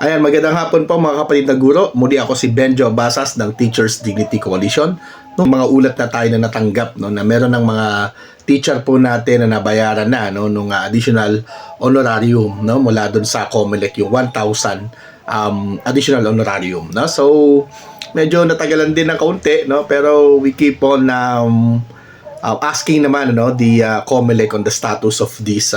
Ayan, magandang hapon po mga kapatid na guro. Muli ako si Benjo Basas ng Teachers Dignity Coalition. Nung mga ulat na tayo na natanggap, no, na meron ng mga teacher po natin na nabayaran na, no, nung additional honorarium, no, mula doon sa COMELEC, yung 1,000 additional honorarium, no. So medyo natagalan din ng kaunti, no, pero we keep on asking naman, no, the COMELEC on the status of this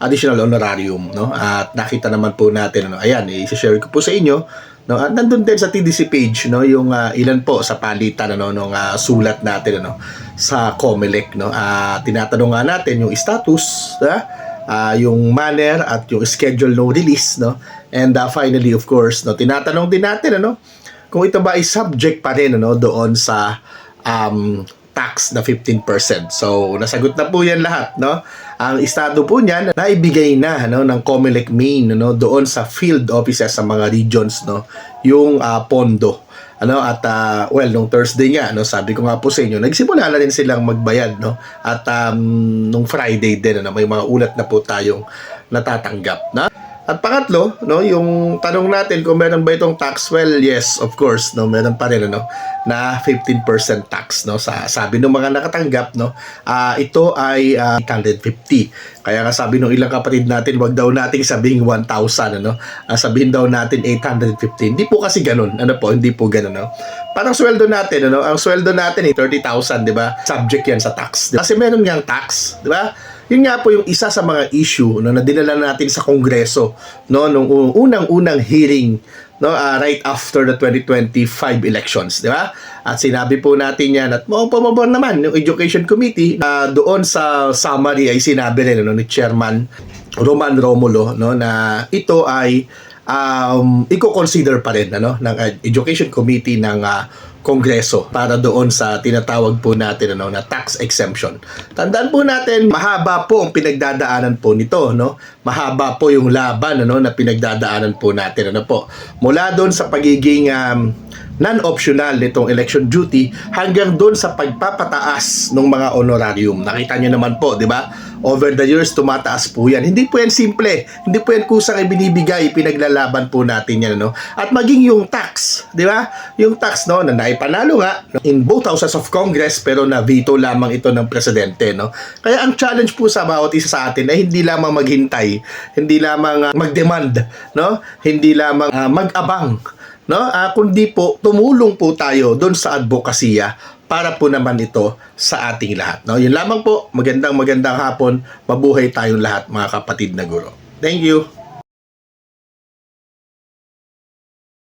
additional honorarium, no. At nakita naman po natin, ano, ayan, i-share ko po sa inyo, no. At nandun din sa TDC page, no, yung ilan po sa palitan, ano, nung sulat natin, ano, sa COMELEC, no. Tinatanong nga natin yung status, yung manner at yung schedule no release, no. And finally, of course, no, tinatanong din natin, ano, kung ito ba ay subject pa rin, ano, doon sa tax na 15%. So, nasagot na po yan lahat, no? Ang estado po niyan, naibigay na, no, ng COMELEC main, no, doon sa field offices sa mga regions, no, yung pondo. Ano, at well, nung Thursday nga, no, sabi ko nga po sa inyo, nagsimula na rin silang magbayad, no? At nung Friday din, ano, may mga ulat na po tayong natatanggap, na. At pangatlo, no, yung tanong natin kung meron ba itong tax, well, yes, of course, no, meron pa rin, ano, na 15% tax, no. Sabi ng mga nakatanggap, no, ito ay 850. Kaya nga sabi ng ilang kapatid natin, wag daw nating sabihin 1,000, ano, sabihin daw natin 850. Hindi po kasi ganun, ano po, hindi po ganun, no. Parang sweldo natin, ano, ang sweldo natin ay 30,000, di ba? Subject yan sa tax. Kasi meron ngang tax, di ba? Yun nga po yung isa sa mga issue, no, na dinala natin sa Kongreso, no, nung unang-unang hearing, no, right after the 2025 elections, di ba? At sinabi po natin yan at pumabor naman yung Education Committee, doon sa summary ay sinabi rin, no, ni Chairman Roman Romulo, no, na ito ay i-consider pa rin, ano, ng Education Committee ng Kongreso para doon sa tinatawag po natin, ano, na tax exemption. Tandaan po natin, mahaba po ang pinagdadaanan po nito, no? Mahaba po yung laban, ano, na pinagdadaanan po natin, ano po. Mula doon sa pagiging non-optional nitong election duty hanggang doon sa pagpapataas ng mga honorarium. Nakita nyo naman po, di ba? Over the years, tumataas po yan. Hindi po yan simple. Hindi po yan kusang ibinibigay. Pinaglalaban po natin yan, no? At maging yung tax, di ba? Yung tax, no, na naipanalo nga in both houses of Congress pero na veto lamang ito ng presidente, no? Kaya ang challenge po sa bawat isa sa atin ay hindi lamang maghintay, hindi lamang mag-demand, no? Hindi lamang mag-abang, no? Kundi po tumulong po tayo doon sa advokasya para po naman ito sa ating lahat, no? Yun lamang po. Magandang hapon. Mabuhay tayong lahat, mga kapatid na guro. Thank you.